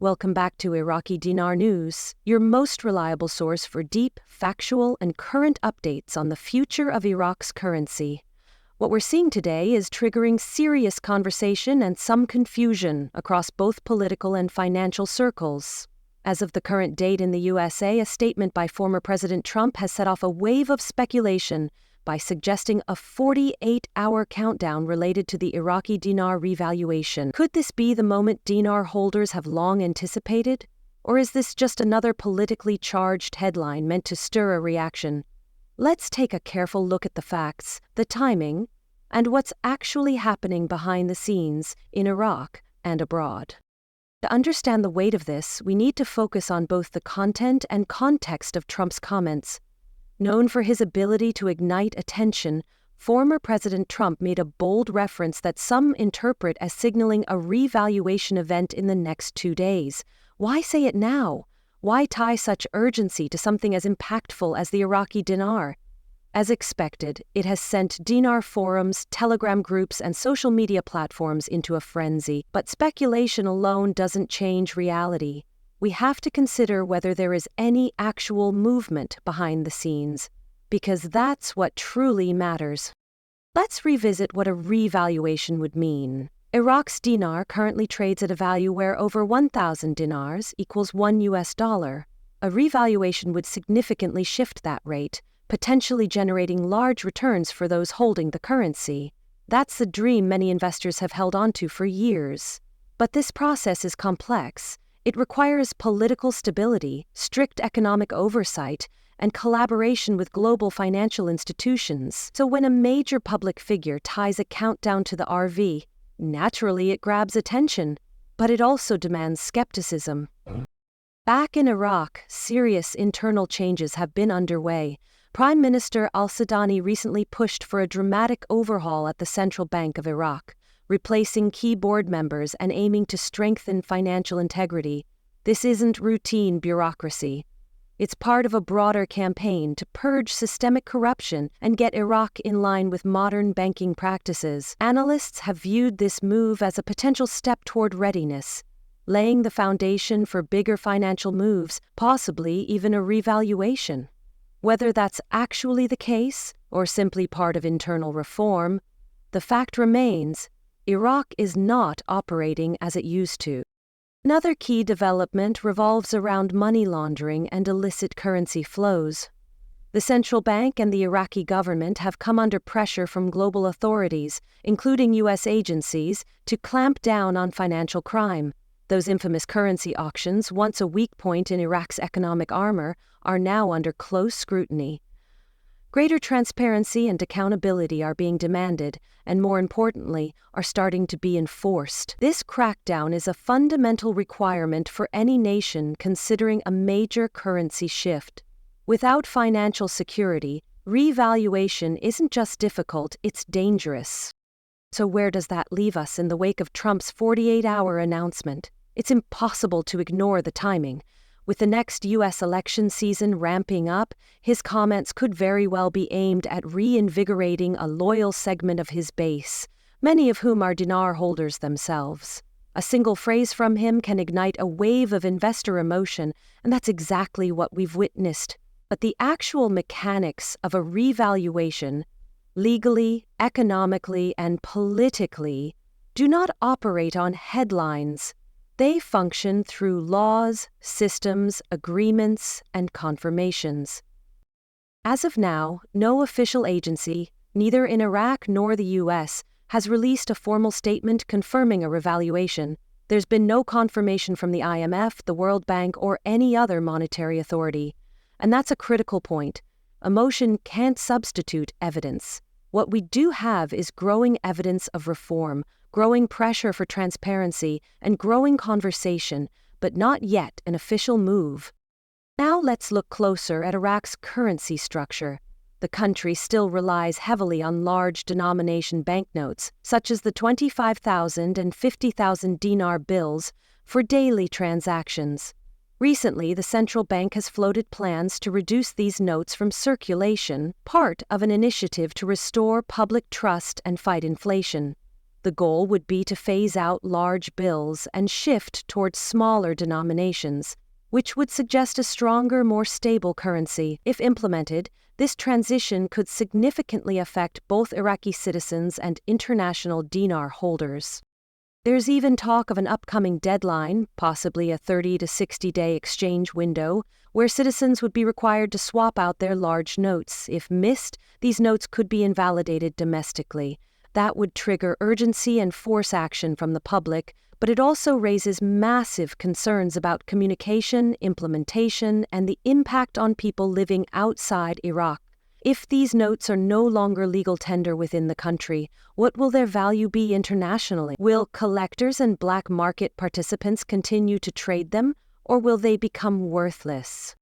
Welcome back to Iraqi Dinar News, your most reliable source for deep, factual, and current updates on the future of Iraq's currency. What we're seeing today is triggering serious conversation and some confusion across both political and financial circles. As of the current date in the USA, a statement by former President Trump has set off a wave of speculation by suggesting a 48-hour countdown related to the Iraqi dinar revaluation. Could this be the moment dinar holders have long anticipated? Or is this just another politically charged headline meant to stir a reaction? Let's take a careful look at the facts, the timing, and what's actually happening behind the scenes in Iraq and abroad. To understand the weight of this, we need to focus on both the content and context of Trump's comments. Known for his ability to ignite attention, former President Trump made a bold reference that some interpret as signaling a revaluation event in the next 2 days. Why say it now? Why tie such urgency to something as impactful as the Iraqi dinar? As expected, it has sent dinar forums, Telegram groups, and social media platforms into a frenzy. But speculation alone doesn't change reality. We have to consider whether there is any actual movement behind the scenes, because that's what truly matters. Let's revisit what a revaluation would mean. Iraq's dinar currently trades at a value where over 1,000 dinars equals $1. A revaluation would significantly shift that rate, potentially generating large returns for those holding the currency. That's the dream many investors have held onto for years. But this process is complex. It requires political stability, strict economic oversight, and collaboration with global financial institutions. So when a major public figure ties a countdown to the RV, naturally it grabs attention, but it also demands skepticism. Back in Iraq, serious internal changes have been underway. Prime Minister al-Sudani recently pushed for a dramatic overhaul at the Central Bank of Iraq, replacing key board members and aiming to strengthen financial integrity. This isn't routine bureaucracy. It's part of a broader campaign to purge systemic corruption and get Iraq in line with modern banking practices. Analysts have viewed this move as a potential step toward readiness, laying the foundation for bigger financial moves, possibly even a revaluation. Whether that's actually the case or simply part of internal reform, the fact remains, Iraq is not operating as it used to. Another key development revolves around money laundering and illicit currency flows. The central bank and the Iraqi government have come under pressure from global authorities, including U.S. agencies, to clamp down on financial crime. Those infamous currency auctions, once a weak point in Iraq's economic armor, are now under close scrutiny. Greater transparency and accountability are being demanded, and more importantly, are starting to be enforced. This crackdown is a fundamental requirement for any nation considering a major currency shift. Without financial security, revaluation isn't just difficult, it's dangerous. So where does that leave us in the wake of Trump's 48-hour announcement? It's impossible to ignore the timing. With the next U.S. election season ramping up, his comments could very well be aimed at reinvigorating a loyal segment of his base, many of whom are dinar holders themselves. A single phrase from him can ignite a wave of investor emotion, and that's exactly what we've witnessed. But the actual mechanics of a revaluation, legally, economically, and politically, do not operate on headlines. They function through laws, systems, agreements, and confirmations. As of now, no official agency, neither in Iraq nor the U.S., has released a formal statement confirming a revaluation. There's been no confirmation from the IMF, the World Bank, or any other monetary authority. And that's a critical point. Emotion can't substitute evidence. What we do have is growing evidence of reform, growing pressure for transparency, and growing conversation, but not yet an official move. Now let's look closer at Iraq's currency structure. The country still relies heavily on large denomination banknotes, such as the 25,000 and 50,000 dinar bills, for daily transactions. Recently, the central bank has floated plans to reduce these notes from circulation, part of an initiative to restore public trust and fight inflation. The goal would be to phase out large bills and shift towards smaller denominations, which would suggest a stronger, more stable currency. If implemented, this transition could significantly affect both Iraqi citizens and international dinar holders. There's even talk of an upcoming deadline, possibly a 30 to 60-day exchange window, where citizens would be required to swap out their large notes. If missed, these notes could be invalidated domestically. That would trigger urgency and force action from the public, but it also raises massive concerns about communication, implementation, and the impact on people living outside Iraq. If these notes are no longer legal tender within the country, what will their value be internationally? Will collectors and black market participants continue to trade them, or will they become worthless?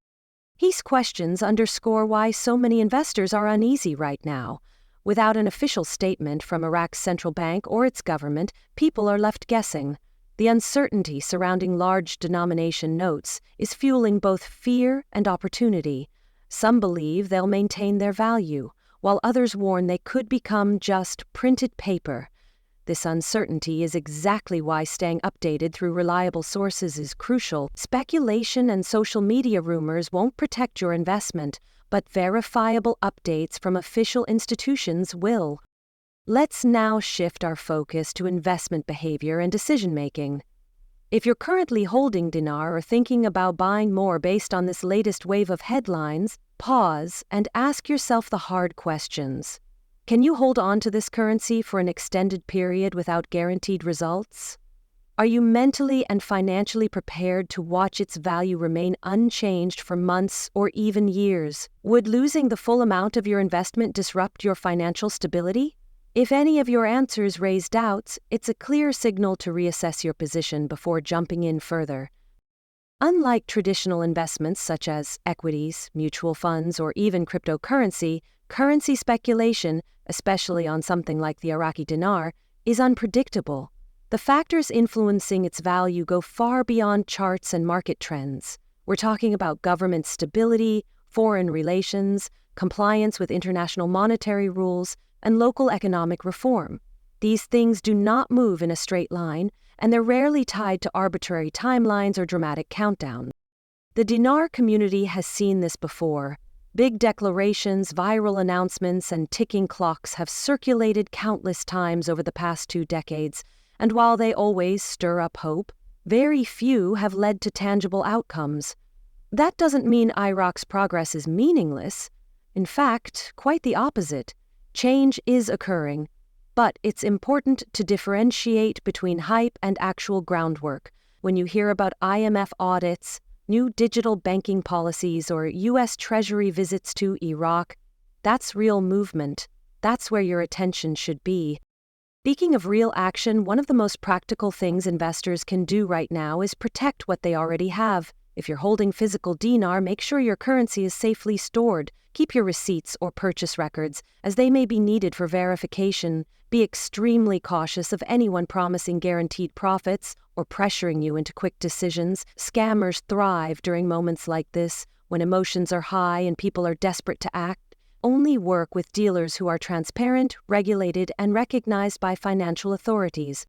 These questions underscore why so many investors are uneasy right now. Without an official statement from Iraq's central bank or its government, people are left guessing. The uncertainty surrounding large denomination notes is fueling both fear and opportunity. Some believe they'll maintain their value, while others warn they could become just printed paper. This uncertainty is exactly why staying updated through reliable sources is crucial. Speculation and social media rumors won't protect your investment, but verifiable updates from official institutions will. Let's now shift our focus to investment behavior and decision-making. If you're currently holding dinar or thinking about buying more based on this latest wave of headlines, pause and ask yourself the hard questions. Can you hold on to this currency for an extended period without guaranteed results? Are you mentally and financially prepared to watch its value remain unchanged for months or even years? Would losing the full amount of your investment disrupt your financial stability? If any of your answers raise doubts, it's a clear signal to reassess your position before jumping in further. Unlike traditional investments such as equities, mutual funds, or even cryptocurrency, currency speculation, especially on something like the Iraqi dinar, is unpredictable. The factors influencing its value go far beyond charts and market trends. We're talking about government stability, foreign relations, compliance with international monetary rules, and local economic reform. These things do not move in a straight line, and they're rarely tied to arbitrary timelines or dramatic countdowns. The dinar community has seen this before. Big declarations, viral announcements, and ticking clocks have circulated countless times over the past 2 decades, and while they always stir up hope, very few have led to tangible outcomes. That doesn't mean Iraq's progress is meaningless. In fact, quite the opposite. Change is occurring, but it's important to differentiate between hype and actual groundwork. When you hear about IMF audits, new digital banking policies, or U.S. Treasury visits to Iraq, that's real movement. That's where your attention should be. Speaking of real action, one of the most practical things investors can do right now is protect what they already have. If you're holding physical dinar, make sure your currency is safely stored. Keep your receipts or purchase records, as they may be needed for verification. Be extremely cautious of anyone promising guaranteed profits or pressuring you into quick decisions. Scammers thrive during moments like this, when emotions are high and people are desperate to act. Only work with dealers who are transparent, regulated, and recognized by financial authorities.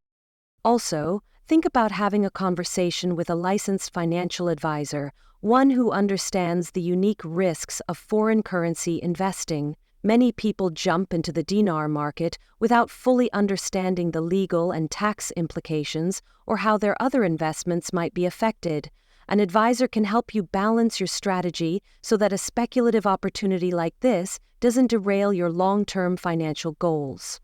Also, think about having a conversation with a licensed financial advisor, one who understands the unique risks of foreign currency investing. Many people jump into the dinar market without fully understanding the legal and tax implications or how their other investments might be affected. An advisor can help you balance your strategy so that a speculative opportunity like this doesn't derail your long-term financial goals.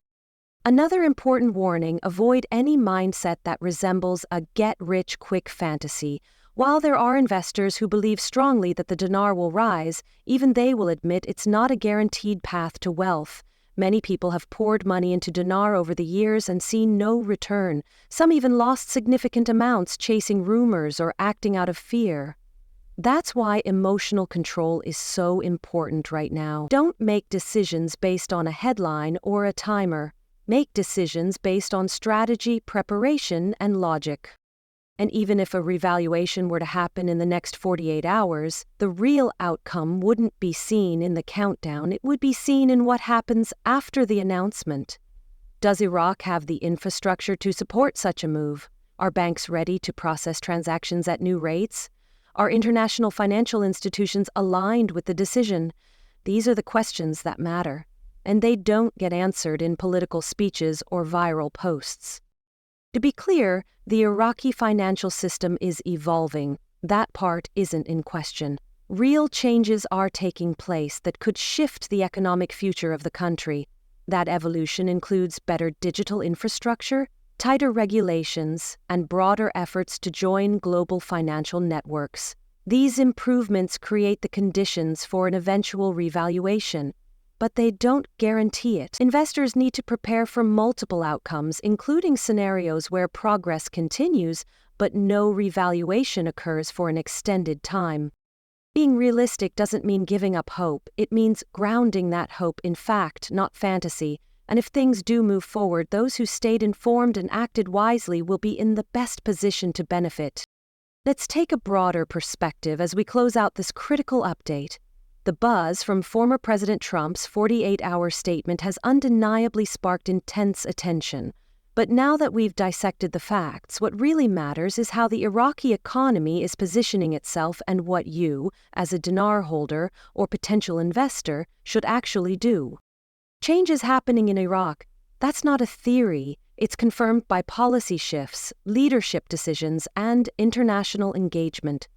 Another important warning: avoid any mindset that resembles a get-rich-quick fantasy. While there are investors who believe strongly that the dinar will rise, even they will admit it's not a guaranteed path to wealth. Many people have poured money into dinar over the years and seen no return. Some even lost significant amounts chasing rumors or acting out of fear. That's why emotional control is so important right now. Don't make decisions based on a headline or a timer. Make decisions based on strategy, preparation, and logic. And even if a revaluation were to happen in the next 48 hours, the real outcome wouldn't be seen in the countdown, it would be seen in what happens after the announcement. Does Iraq have the infrastructure to support such a move? Are banks ready to process transactions at new rates? Are international financial institutions aligned with the decision? These are the questions that matter, and they don't get answered in political speeches or viral posts. To be clear, the Iraqi financial system is evolving. That part isn't in question. Real changes are taking place that could shift the economic future of the country. That evolution includes better digital infrastructure, tighter regulations, and broader efforts to join global financial networks. These improvements create the conditions for an eventual revaluation, but they don't guarantee it. Investors need to prepare for multiple outcomes, including scenarios where progress continues, but no revaluation occurs for an extended time. Being realistic doesn't mean giving up hope. It means grounding that hope in fact, not fantasy. And if things do move forward, those who stayed informed and acted wisely will be in the best position to benefit. Let's take a broader perspective as we close out this critical update. The buzz from former President Trump's 48-hour statement has undeniably sparked intense attention. But now that we've dissected the facts, what really matters is how the Iraqi economy is positioning itself and what you, as a dinar holder or potential investor, should actually do. Change is happening in Iraq. That's not a theory. It's confirmed by policy shifts, leadership decisions, and international engagement.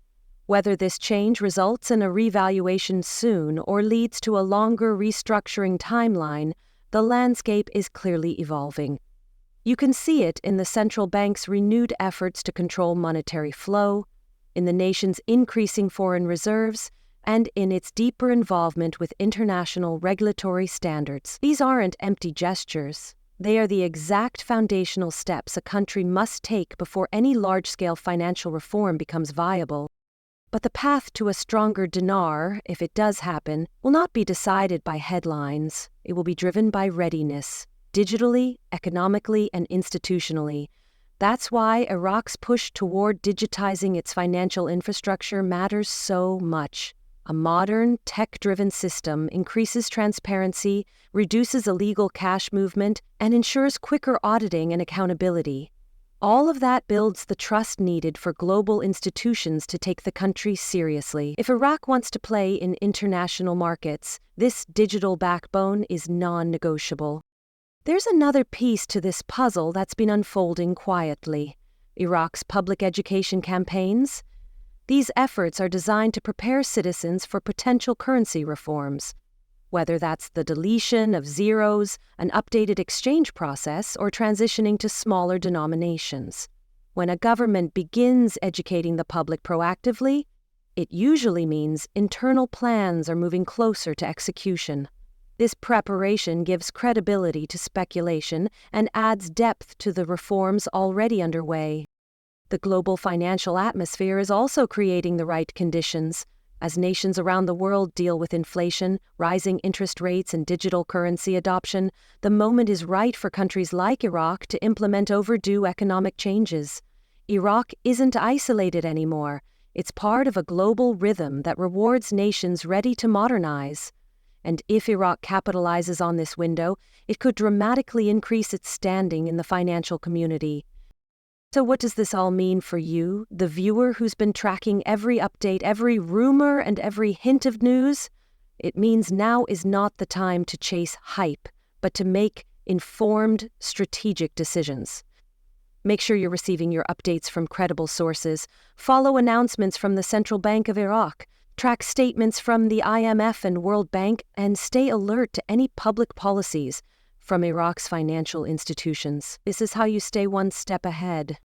Whether this change results in a revaluation soon or leads to a longer restructuring timeline, the landscape is clearly evolving. You can see it in the central bank's renewed efforts to control monetary flow, in the nation's increasing foreign reserves, and in its deeper involvement with international regulatory standards. These aren't empty gestures. They are the exact foundational steps a country must take before any large-scale financial reform becomes viable. But the path to a stronger dinar, if it does happen, will not be decided by headlines. It will be driven by readiness. Digitally, economically, and institutionally. That's why Iraq's push toward digitizing its financial infrastructure matters so much. A modern, tech-driven system increases transparency, reduces illegal cash movement, and ensures quicker auditing and accountability. All of that builds the trust needed for global institutions to take the country seriously. If Iraq wants to play in international markets, this digital backbone is non-negotiable. There's another piece to this puzzle that's been unfolding quietly: Iraq's public education campaigns. These efforts are designed to prepare citizens for potential currency reforms, whether that's the deletion of zeros, an updated exchange process, or transitioning to smaller denominations. When a government begins educating the public proactively, it usually means internal plans are moving closer to execution. This preparation gives credibility to speculation and adds depth to the reforms already underway. The global financial atmosphere is also creating the right conditions. As nations around the world deal with inflation, rising interest rates, and digital currency adoption, the moment is right for countries like Iraq to implement overdue economic changes. Iraq isn't isolated anymore. It's part of a global rhythm that rewards nations ready to modernize. And if Iraq capitalizes on this window, it could dramatically increase its standing in the financial community. So what does this all mean for you, the viewer who's been tracking every update, every rumor, and every hint of news? It means now is not the time to chase hype, but to make informed, strategic decisions. Make sure you're receiving your updates from credible sources. Follow announcements from the Central Bank of Iraq. Track statements from the IMF and World Bank, and stay alert to any public policies from Iraq's financial institutions. This is how you stay one step ahead.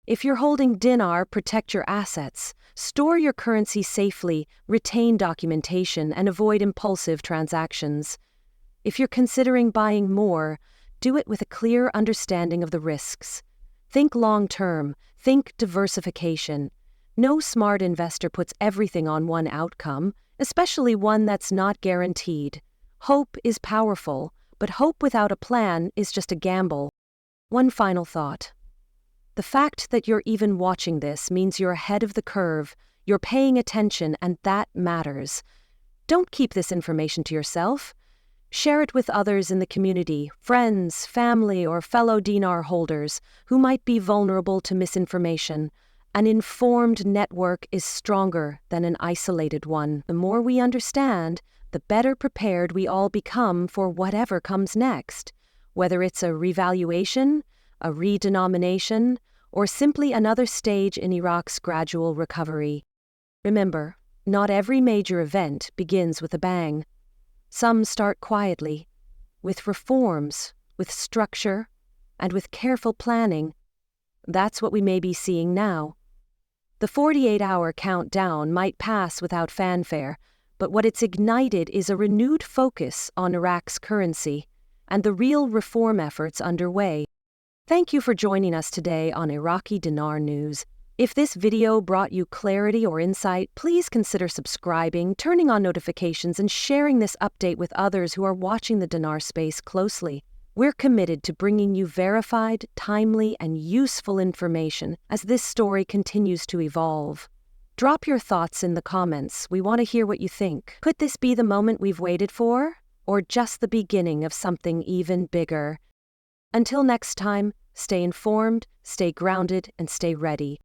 If you're holding dinar, protect your assets. Store your currency safely, retain documentation, and avoid impulsive transactions. If you're considering buying more, do it with a clear understanding of the risks. Think long-term. Think diversification. No smart investor puts everything on one outcome, especially one that's not guaranteed. Hope is powerful, but hope without a plan is just a gamble. One final thought. The fact that you're even watching this means you're ahead of the curve, you're paying attention, and that matters. Don't keep this information to yourself. Share it with others in the community, friends, family, or fellow dinar holders who might be vulnerable to misinformation. An informed network is stronger than an isolated one. The more we understand, the better prepared we all become for whatever comes next, whether it's a revaluation, a redenomination, or simply another stage in Iraq's gradual recovery. Remember, not every major event begins with a bang. Some start quietly, with reforms, with structure, and with careful planning. That's what we may be seeing now. The 48-hour countdown might pass without fanfare, but what it's ignited is a renewed focus on Iraq's currency and the real reform efforts underway. Thank you for joining us today on Iraqi Dinar News. If this video brought you clarity or insight, please consider subscribing, turning on notifications, and sharing this update with others who are watching the dinar space closely. We're committed to bringing you verified, timely, and useful information as this story continues to evolve. Drop your thoughts in the comments. We want to hear what you think. Could this be the moment we've waited for? Or just the beginning of something even bigger? Until next time, stay informed, stay grounded, and stay ready.